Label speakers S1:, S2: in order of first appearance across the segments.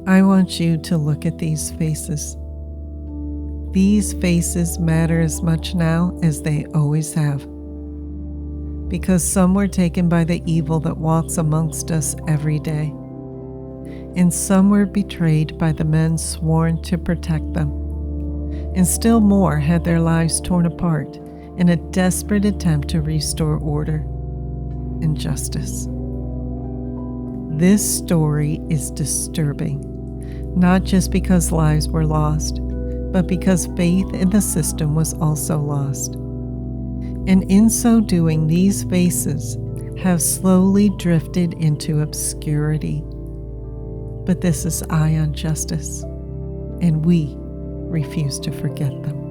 S1: I want you to look at these faces. These faces matter as much now as they always have. Because some were taken by the evil that walks amongst us every day. And some were betrayed by the men sworn to protect them. And still more had their lives torn apart in a desperate attempt to restore order and justice. This story is disturbing, not just because lives were lost, but because faith in the system was also lost. And in so doing, these faces have slowly drifted into obscurity. But this is Eye on Justice, and we refuse to forget them.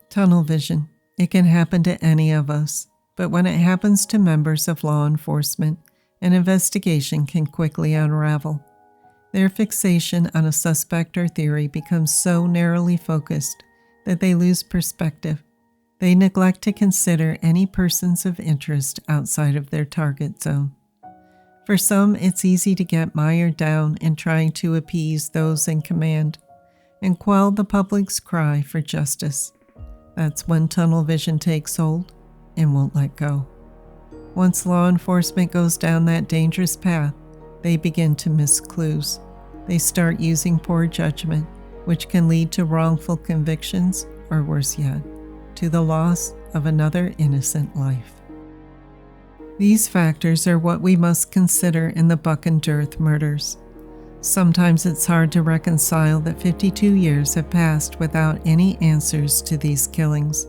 S1: Tunnel vision. It can happen to any of us, but when it happens to members of law enforcement, an investigation can quickly unravel. Their fixation on a suspect or theory becomes so narrowly focused that they lose perspective. They neglect to consider any persons of interest outside of their target zone. For some, it's easy to get mired down in trying to appease those in command and quell the public's cry for justice. That's when tunnel vision takes hold and won't let go. Once law enforcement goes down that dangerous path, they begin to miss clues. They start using poor judgment, which can lead to wrongful convictions, or worse yet, to the loss of another innocent life. These factors are what we must consider in the Buck and Dearth murders. Sometimes it's hard to reconcile that 52 years have passed without any answers to these killings.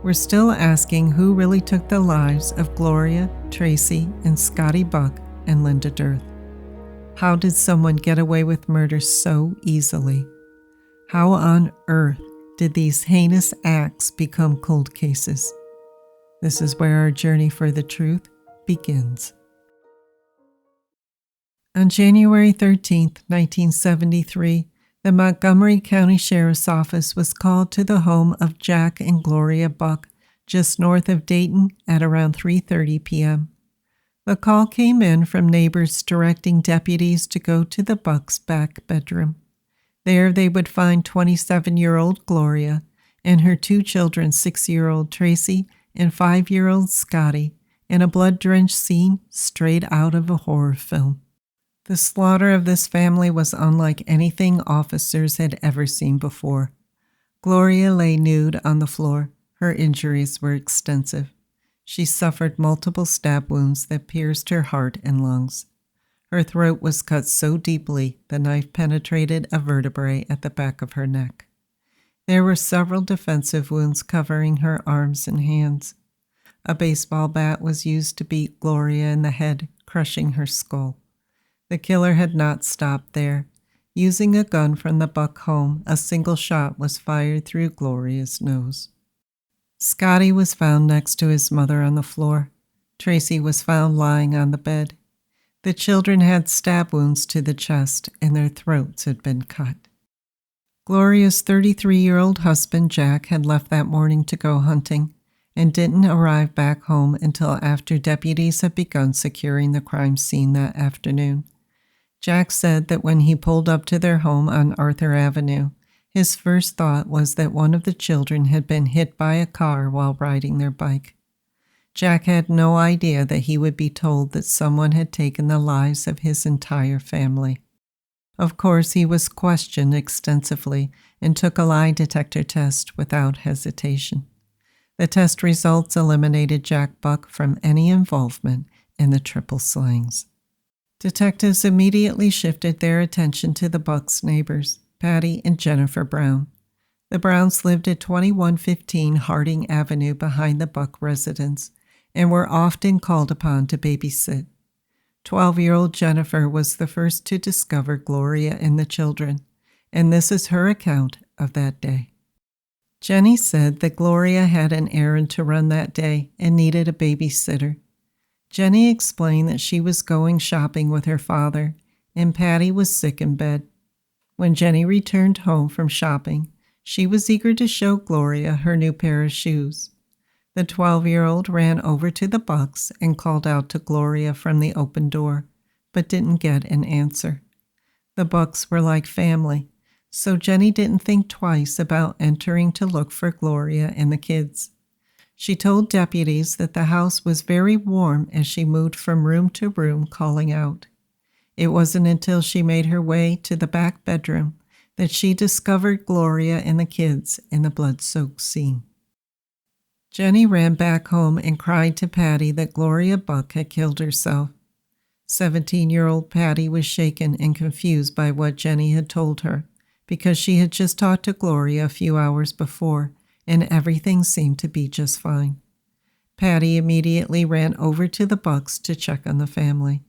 S1: We're still asking who really took the lives of Gloria, Tracy, and Scotty Buck and Linda Dearth. How did someone get away with murder so easily? How on earth did these heinous acts become cold cases? This is where our journey for the truth begins. On January 13, 1973, the Montgomery County Sheriff's Office was called to the home of Jack and Gloria Buck, just north of Dayton, at around 3:30 p.m. The call came in from neighbors directing deputies to go to the Bucks' back bedroom. There they would find 27-year-old Gloria and her two children, 6-year-old Tracy and 5-year-old Scotty, in a blood-drenched scene straight out of a horror film. The slaughter of this family was unlike anything officers had ever seen before. Gloria lay nude on the floor. Her injuries were extensive. She suffered multiple stab wounds that pierced her heart and lungs. Her throat was cut so deeply the knife penetrated a vertebrae at the back of her neck. There were several defensive wounds covering her arms and hands. A baseball bat was used to beat Gloria in the head, crushing her skull. The killer had not stopped there. Using a gun from the Buck home, a single shot was fired through Gloria's nose. Scotty was found next to his mother on the floor. Tracy was found lying on the bed. The children had stab wounds to the chest, and their throats had been cut. Gloria's 33-year-old husband, Jack, had left that morning to go hunting and didn't arrive back home until after deputies had begun securing the crime scene that afternoon. Jack said that when he pulled up to their home on Arthur Avenue, his first thought was that one of the children had been hit by a car while riding their bike. Jack had no idea that he would be told that someone had taken the lives of his entire family. Of course, he was questioned extensively and took a lie detector test without hesitation. The test results eliminated Jack Buck from any involvement in the triple slayings. Detectives immediately shifted their attention to the Bucks' neighbors, Patty and Jennifer Brown. The Browns lived at 2115 Harding Avenue behind the Buck residence and were often called upon to babysit. 12-year-old Jennifer was the first to discover Gloria and the children, and this is her account of that day. Jenny said that Gloria had an errand to run that day and needed a babysitter. Jenny explained that she was going shopping with her father, and Patty was sick in bed. When Jenny returned home from shopping, she was eager to show Gloria her new pair of shoes. The 12-year-old ran over to the Bucks and called out to Gloria from the open door, but didn't get an answer. The Bucks were like family, so Jenny didn't think twice about entering to look for Gloria and the kids. She told deputies that the house was very warm as she moved from room to room calling out. It wasn't until she made her way to the back bedroom that she discovered Gloria and the kids in the blood-soaked scene. Jenny ran back home and cried to Patty that Gloria Buck had killed herself. 17-year-old Patty was shaken and confused by what Jenny had told her, because she had just talked to Gloria a few hours before, and everything seemed to be just fine. Patty immediately ran over to the Bucks to check on the family.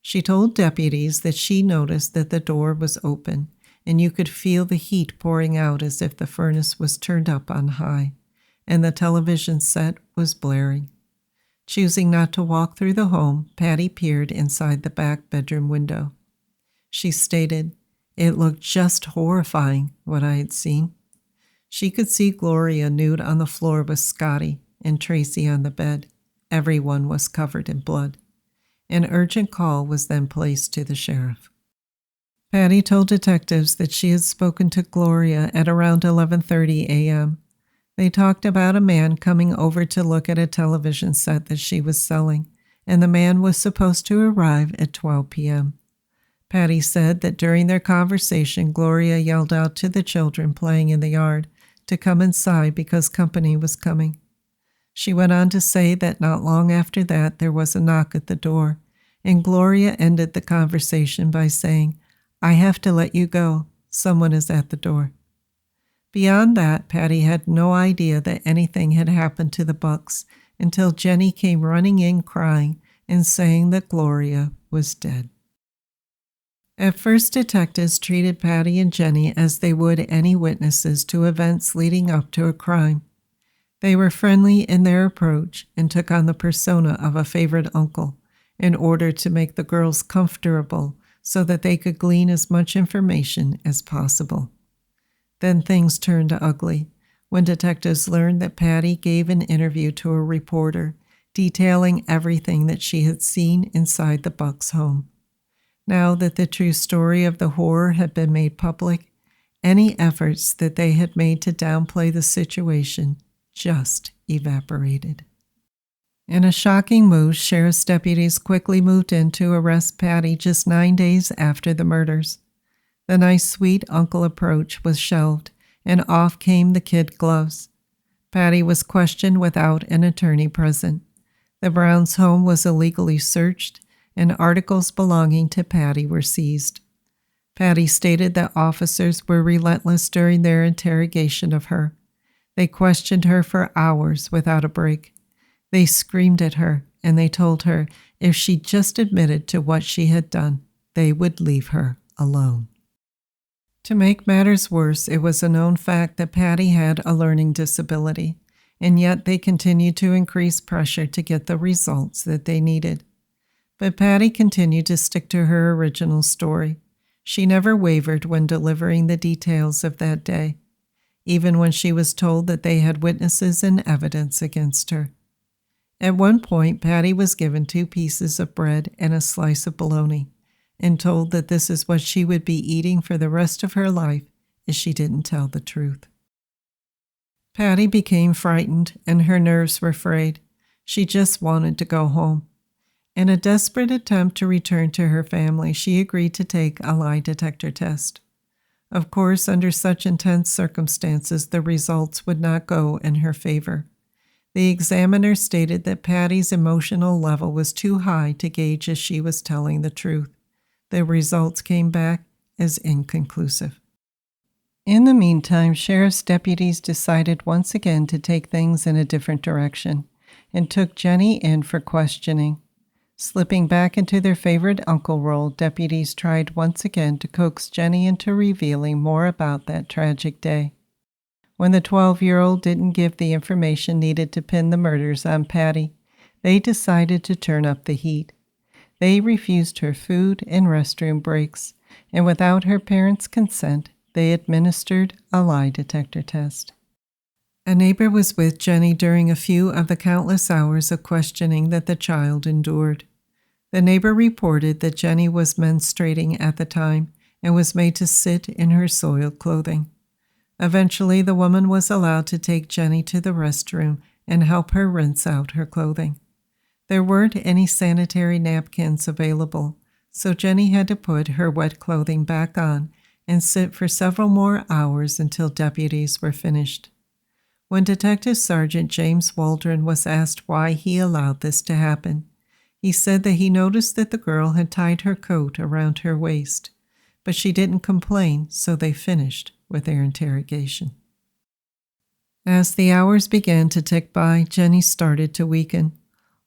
S1: She told deputies that she noticed that the door was open, and you could feel the heat pouring out as if the furnace was turned up on high, and the television set was blaring. Choosing not to walk through the home, Patty peered inside the back bedroom window. She stated, "It looked just horrifying, what I had seen." She could see Gloria nude on the floor with Scotty and Tracy on the bed. Everyone was covered in blood. An urgent call was then placed to the sheriff. Patty told detectives that she had spoken to Gloria at around 11:30 a.m. They talked about a man coming over to look at a television set that she was selling, and the man was supposed to arrive at 12 p.m. Patty said that during their conversation, Gloria yelled out to the children playing in the yard to come inside because company was coming. She went on to say that not long after that, there was a knock at the door, and Gloria ended the conversation by saying, "I have to let you go. Someone is at the door." Beyond that, Patty had no idea that anything had happened to the Bucks until Jenny came running in crying and saying that Gloria was dead. At first, detectives treated Patty and Jenny as they would any witnesses to events leading up to a crime. They were friendly in their approach and took on the persona of a favorite uncle in order to make the girls comfortable so that they could glean as much information as possible. Then things turned ugly when detectives learned that Patty gave an interview to a reporter detailing everything that she had seen inside the Bucks' home. Now that the true story of the horror had been made public, any efforts that they had made to downplay the situation just evaporated. In a shocking move, sheriff's deputies quickly moved in to arrest Patty just 9 days after the murders. The nice, sweet uncle approach was shelved, and off came the kid gloves. Patty was questioned without an attorney present. The Browns' home was illegally searched, and articles belonging to Patty were seized. Patty stated that officers were relentless during their interrogation of her. They questioned her for hours without a break. They screamed at her, and they told her if she just admitted to what she had done, they would leave her alone. To make matters worse, it was a known fact that Patty had a learning disability, and yet they continued to increase pressure to get the results that they needed. But Patty continued to stick to her original story. She never wavered when delivering the details of that day, even when she was told that they had witnesses and evidence against her. At one point, Patty was given 2 pieces of bread and a slice of bologna, and told that this is what she would be eating for the rest of her life if she didn't tell the truth. Patty became frightened, and her nerves were frayed. She just wanted to go home. In a desperate attempt to return to her family, she agreed to take a lie detector test. Of course, under such intense circumstances, the results would not go in her favor. The examiner stated that Patty's emotional level was too high to gauge if she was telling the truth. The results came back as inconclusive. In the meantime, sheriff's deputies decided once again to take things in a different direction and took Jenny in for questioning. Slipping back into their favorite uncle role, deputies tried once again to coax Jenny into revealing more about that tragic day. When the 12-year-old didn't give the information needed to pin the murders on Patty, they decided to turn up the heat. They refused her food and restroom breaks, and without her parents' consent, they administered a lie detector test. A neighbor was with Jenny during a few of the countless hours of questioning that the child endured. The neighbor reported that Jenny was menstruating at the time and was made to sit in her soiled clothing. Eventually, the woman was allowed to take Jenny to the restroom and help her rinse out her clothing. There weren't any sanitary napkins available, so Jenny had to put her wet clothing back on and sit for several more hours until deputies were finished. When Detective Sergeant James Waldron was asked why he allowed this to happen, he said that he noticed that the girl had tied her coat around her waist, but she didn't complain, so they finished with their interrogation. As the hours began to tick by, Jenny started to weaken.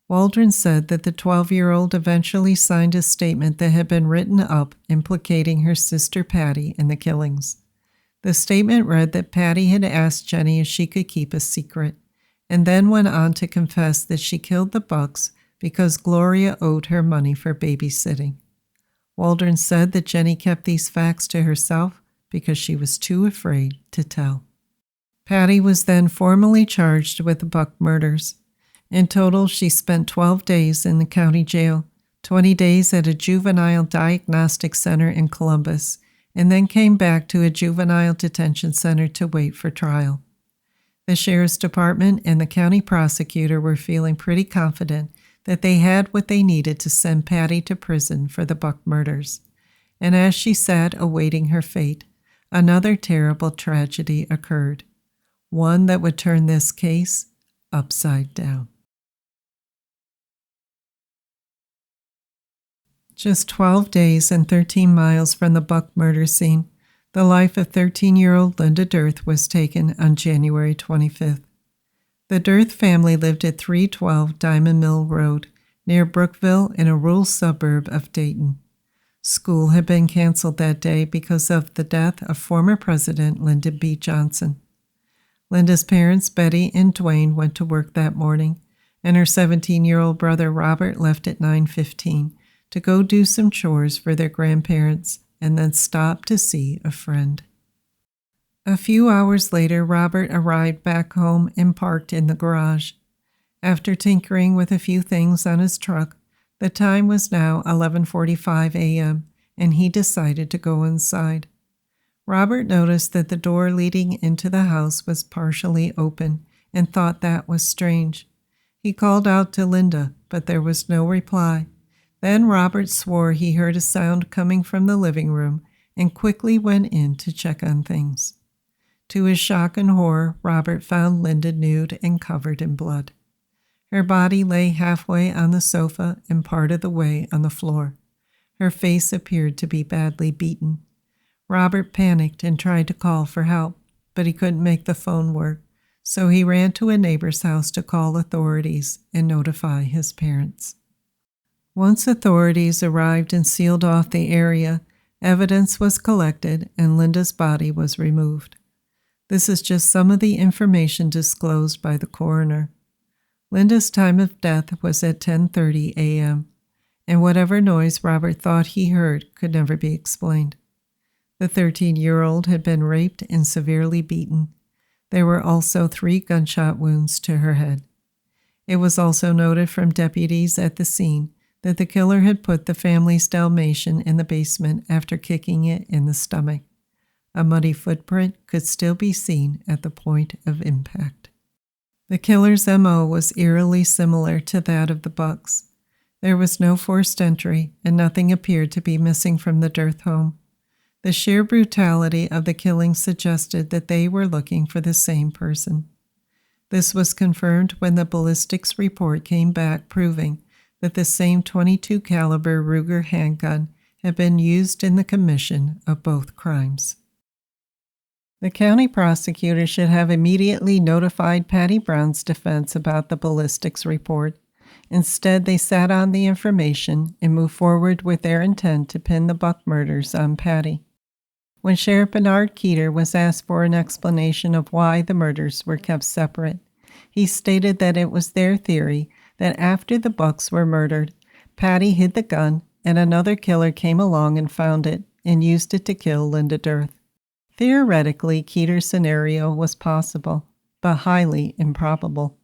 S1: Waldron said that the 12-year-old eventually signed a statement that had been written up implicating her sister Patty in the killings. The statement read that Patty had asked Jenny if she could keep a secret, and then went on to confess that she killed the Bucks because Gloria owed her money for babysitting. Waldron said that Jenny kept these facts to herself because she was too afraid to tell. Patty was then formally charged with the Buck murders. In total, she spent 12 days in the county jail, 20 days at a juvenile diagnostic center in Columbus, and then came back to a juvenile detention center to wait for trial. The sheriff's department and the county prosecutor were feeling pretty confident that they had what they needed to send Patty to prison for the Buck murders. And as she sat awaiting her fate, another terrible tragedy occurred, one that would turn this case upside down. Just 12 days and 13 miles from the Buck murder scene, the life of 13-year-old Linda Dearth was taken on January 25th. The Dearth family lived at 312 Diamond Mill Road, near Brookville in a rural suburb of Dayton. School had been canceled that day because of the death of former President Lyndon B. Johnson. Linda's parents, Betty and Dwayne, went to work that morning, and her 17-year-old brother Robert left at 9:15 to go do some chores for their grandparents and then stop to see a friend. A few hours later, Robert arrived back home and parked in the garage. After tinkering with a few things on his truck, the time was now 11:45 a.m., and he decided to go inside. Robert noticed that the door leading into the house was partially open and thought that was strange. He called out to Linda, but there was no reply. Then Robert swore he heard a sound coming from the living room and quickly went in to check on things. To his shock and horror, Robert found Linda nude and covered in blood. Her body lay halfway on the sofa and part of the way on the floor. Her face appeared to be badly beaten. Robert panicked and tried to call for help, but he couldn't make the phone work, so he ran to a neighbor's house to call authorities and notify his parents. Once authorities arrived and sealed off the area, evidence was collected and Linda's body was removed. This is just some of the information disclosed by the coroner. Linda's time of death was at 10:30 a.m., and whatever noise Robert thought he heard could never be explained. The 13-year-old had been raped and severely beaten. There were also 3 gunshot wounds to her head. It was also noted from deputies at the scene that the killer had put the family's Dalmatian in the basement after kicking it in the stomach. A muddy footprint could still be seen at the point of impact. The killer's MO was eerily similar to that of the Bucks. There was no forced entry, and nothing appeared to be missing from the Dearth home. The sheer brutality of the killing suggested that they were looking for the same person. This was confirmed when the ballistics report came back proving that the same .22 caliber Ruger handgun had been used in the commission of both crimes. The county prosecutor should have immediately notified Patty Brown's defense about the ballistics report. Instead, they sat on the information and moved forward with their intent to pin the Buck murders on Patty. When Sheriff Bernard Keeter was asked for an explanation of why the murders were kept separate, he stated that it was their theory that after the Bucks were murdered, Patty hid the gun and another killer came along and found it and used it to kill Linda Dearth. Theoretically, Keeter's scenario was possible, but highly improbable.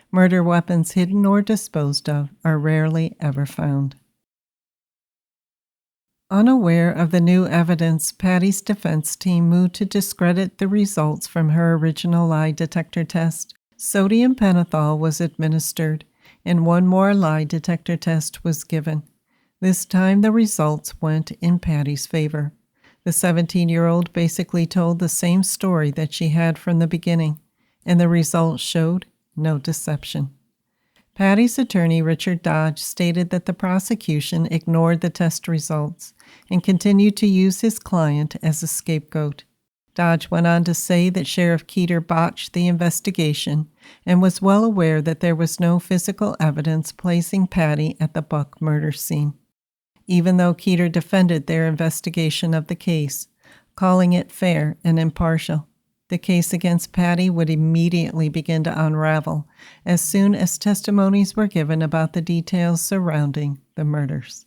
S1: Murder weapons hidden or disposed of are rarely ever found. Unaware of the new evidence, Patty's defense team moved to discredit the results from her original lie detector test. Sodium pentothal was administered, and one more lie detector test was given. This time the results went in Patty's favor. The 17-year-old basically told the same story that she had from the beginning, and the results showed no deception. Patty's attorney, Richard Dodge, stated that the prosecution ignored the test results and continued to use his client as a scapegoat. Dodge went on to say that Sheriff Keeter botched the investigation and was well aware that there was no physical evidence placing Patty at the Buck murder scene. Even though Keeter defended their investigation of the case, calling it fair and impartial, the case against Patty would immediately begin to unravel as soon as testimonies were given about the details surrounding the murders.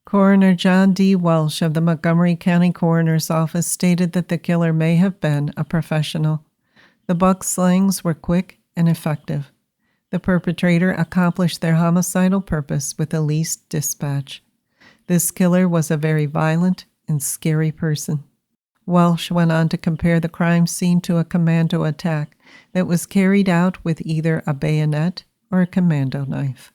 S1: Coroner John D. Welsh of the Montgomery County Coroner's Office stated that the killer may have been a professional. The Buck slings were quick and effective. The perpetrator accomplished their homicidal purpose with the least dispatch. This killer was a very violent and scary person. Welsh went on to compare the crime scene to a commando attack that was carried out with either a bayonet or a commando knife.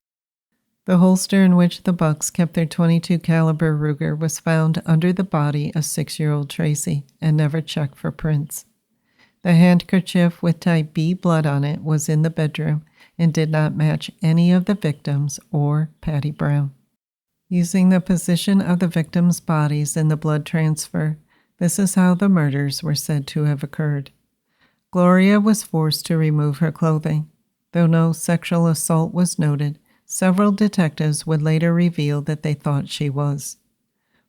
S1: The holster in which the Bucks kept their .22 caliber Ruger was found under the body of 6-year-old Tracy and never checked for prints. The handkerchief with type B blood on it was in the bedroom and did not match any of the victims or Patty Brown. Using the position of the victims' bodies in the blood transfer, this is how the murders were said to have occurred. Gloria was forced to remove her clothing. Though no sexual assault was noted, several detectives would later reveal that they thought she was.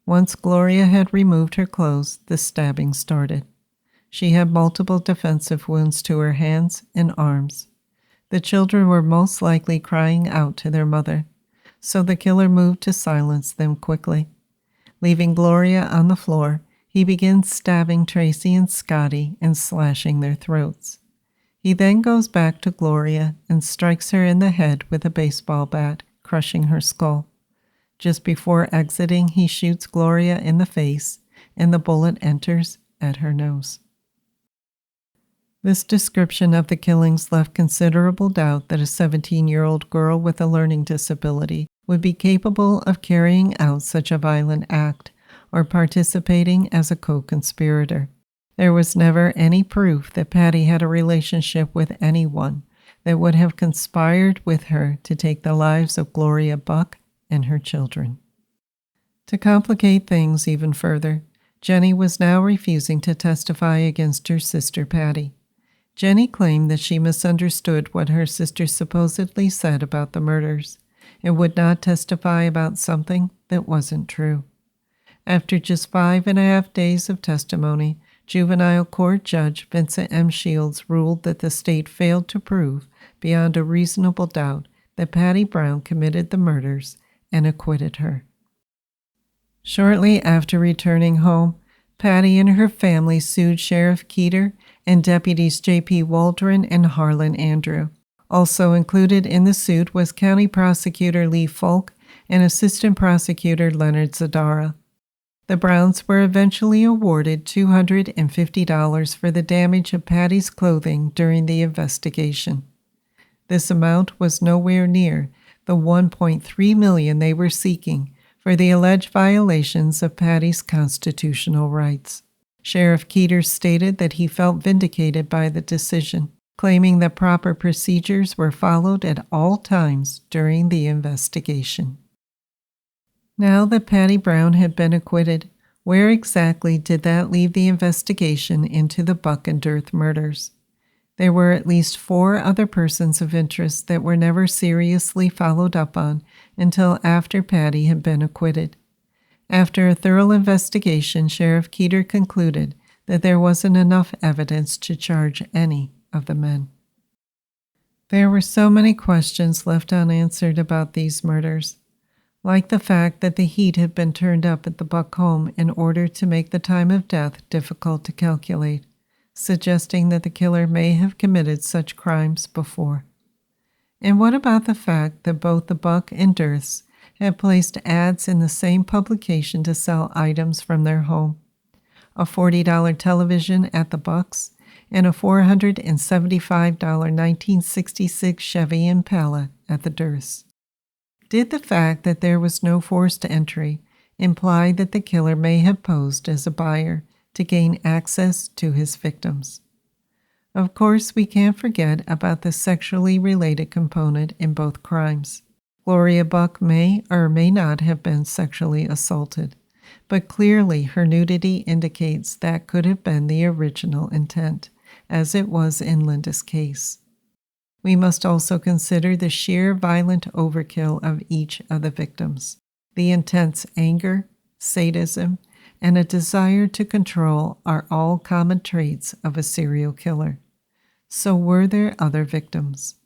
S1: Once Gloria had removed her clothes, the stabbing started. She had multiple defensive wounds to her hands and arms. The children were most likely crying out to their mother, so the killer moved to silence them quickly. Leaving Gloria on the floor, he begins stabbing Tracy and Scotty and slashing their throats. He then goes back to Gloria and strikes her in the head with a baseball bat, crushing her skull. Just before exiting, he shoots Gloria in the face, and the bullet enters at her nose. This description of the killings left considerable doubt that a 17-year-old girl with a learning disability would be capable of carrying out such a violent act or participating as a co-conspirator. There was never any proof that Patty had a relationship with anyone that would have conspired with her to take the lives of Gloria Buck and her children. To complicate things even further, Jenny was now refusing to testify against her sister Patty. Jenny claimed that she misunderstood what her sister supposedly said about the murders and would not testify about something that wasn't true. After just 5.5 days of testimony, Juvenile Court Judge Vincent M. Shields ruled that the state failed to prove beyond a reasonable doubt that Patty Brown committed the murders and acquitted her. Shortly after returning home, Patty and her family sued Sheriff Keeter and deputies J.P. Waldron and Harlan Andrew. Also included in the suit was County Prosecutor Lee Folk and Assistant Prosecutor Leonard Zadara. The Browns were eventually awarded $250 for the damage of Patty's clothing during the investigation. This amount was nowhere near the $1.3 million they were seeking for the alleged violations of Patty's constitutional rights. Sheriff Keeter stated that he felt vindicated by the decision, claiming that proper procedures were followed at all times during the investigation. Now that Patty Brown had been acquitted, Where exactly did that leave the investigation into the Buck and Dearth murders? There were at least 4 other persons of interest that were never seriously followed up on until after Patty had been acquitted. After a thorough investigation, Sheriff Keeter concluded that there wasn't enough evidence to charge any of the men. There were so many questions left unanswered about these murders, like the fact that the heat had been turned up at the Buck home in order to make the time of death difficult to calculate, suggesting that the killer may have committed such crimes before. And what about the fact that both the Buck and Dearths had placed ads in the same publication to sell items from their home? A $40 television at the Bucks and a $475 1966 Chevy Impala at the Dearths. Did the fact that there was no forced entry imply that the killer may have posed as a buyer to gain access to his victims? Of course, we can't forget about the sexually related component in both crimes. Gloria Buck may or may not have been sexually assaulted, but clearly her nudity indicates that could have been the original intent, as it was in Linda's case. We must also consider the sheer violent overkill of each of the victims, the intense anger, sadism, and a desire to control are all common traits of a serial killer. So were there other victims?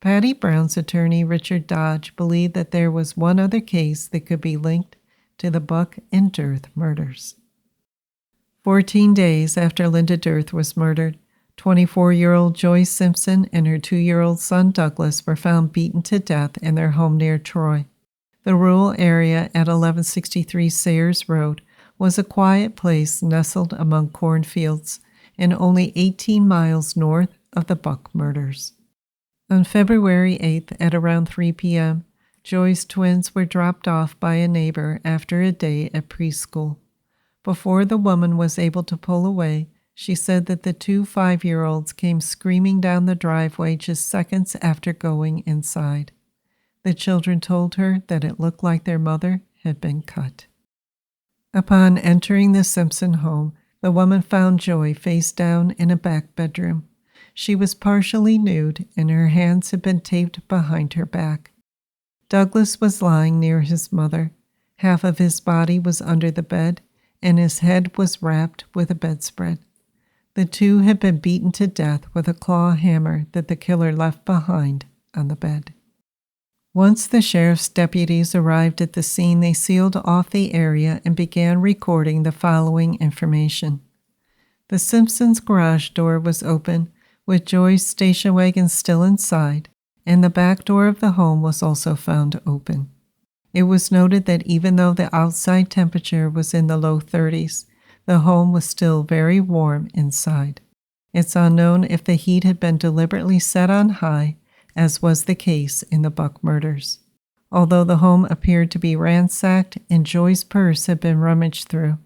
S1: Patty Brown's attorney, Richard Dodge, believed that there was one other case that could be linked to the Buck and Dearth murders. 14 days after Linda Dearth was murdered, 24-year-old Joyce Simpson and her 2-year-old son Douglas were found beaten to death in their home near Troy. The rural area at 1163 Sayers Road was a quiet place nestled among cornfields and only 18 miles north of the Buck murders. On February 8th at around 3 p.m., Joy's twins were dropped off by a neighbor after a day at preschool. Before the woman was able to pull away, she said that the 2 5-year-olds came screaming down the driveway just seconds after going inside. The children told her that it looked like their mother had been cut. Upon entering the Simpson home, the woman found Joy face down in a back bedroom. She was partially nude, and her hands had been taped behind her back. Douglas was lying near his mother. Half of his body was under the bed, and his head was wrapped with a bedspread. The two had been beaten to death with a claw hammer that the killer left behind on the bed. Once the sheriff's deputies arrived at the scene, they sealed off the area and began recording the following information. The Simpsons' garage door was open, with Joy's station wagon still inside, and the back door of the home was also found open. It was noted that even though the outside temperature was in the low 30s, the home was still very warm inside. It's unknown if the heat had been deliberately set on high, as was the case in the Buck murders. Although the home appeared to be ransacked and Joy's purse had been rummaged through,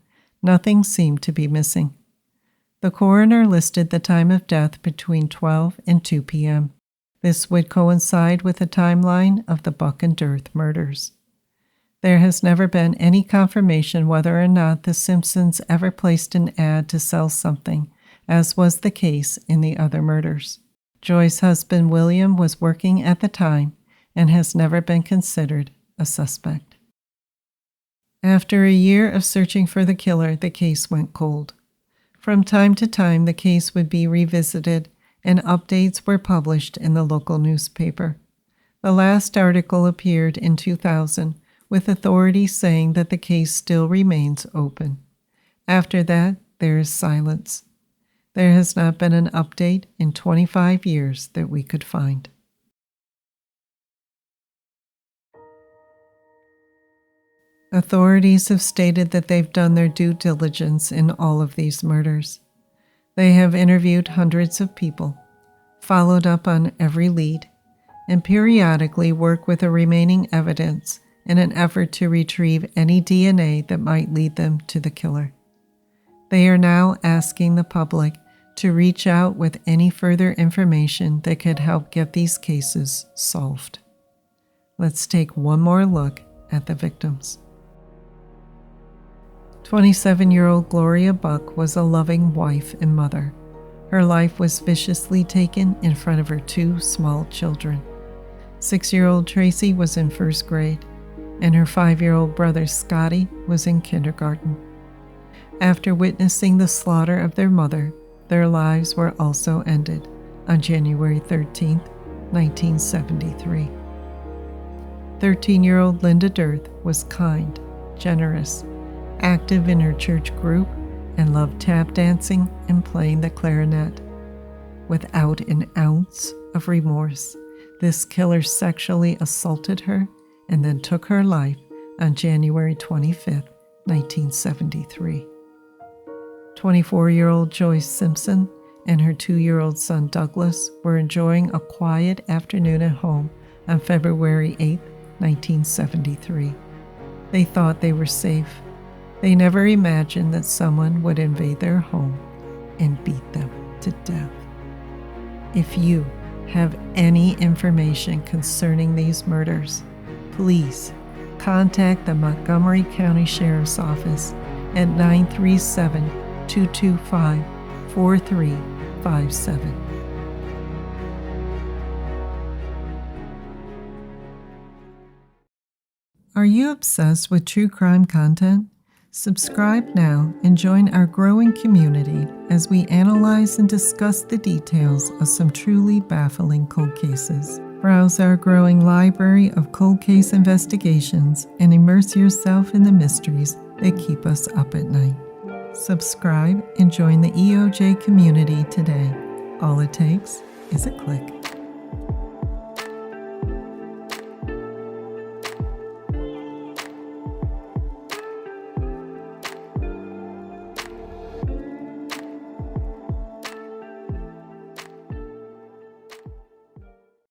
S1: nothing seemed to be missing. The coroner listed the time of death between 12 and 2 p.m. This would coincide with the timeline of the Buck and Dearth murders. There has never been any confirmation whether or not the Simpsons ever placed an ad to sell something, as was the case in the other murders. Joy's husband, William, was working at the time and has never been considered a suspect. After a year of searching for the killer, the case went cold. From time to time, the case would be revisited, and updates were published in the local newspaper. The last article appeared in 2000, with authorities saying that the case still remains open. After that, there is silence. There has not been an update in 25 years that we could find. Authorities have stated that they've done their due diligence in all of these murders. They have interviewed hundreds of people, followed up on every lead, and periodically work with the remaining evidence in an effort to retrieve any DNA that might lead them to the killer. They are now asking the public to reach out with any further information that could help get these cases solved. Let's take one more look at the victims. 27-year-old Gloria Buck was a loving wife and mother. Her life was viciously taken in front of her 2 small children. 6-year-old Tracy was in 1st grade, and her 5-year-old brother Scotty was in kindergarten. After witnessing the slaughter of their mother, their lives were also ended on January 13, 1973. 13-year-old Linda Dearth was kind, generous, active in her church group, and loved tap dancing and playing the clarinet. Without an ounce of remorse, this killer sexually assaulted her and then took her life on January 25, 1973. 24-year-old Joyce Simpson and her 2-year-old son Douglas were enjoying a quiet afternoon at home on February 8, 1973. They thought they were safe. They never imagined that someone would invade their home and beat them to death. If you have any information concerning these murders, please contact the Montgomery County Sheriff's Office at 937-225-4357. Are you obsessed with true crime content? Subscribe now and join our growing community as we analyze and discuss the details of some truly baffling cold cases. Browse our growing library of cold case investigations and immerse yourself in the mysteries that keep us up at night. Subscribe and join the EOJ community today. All it takes is a click.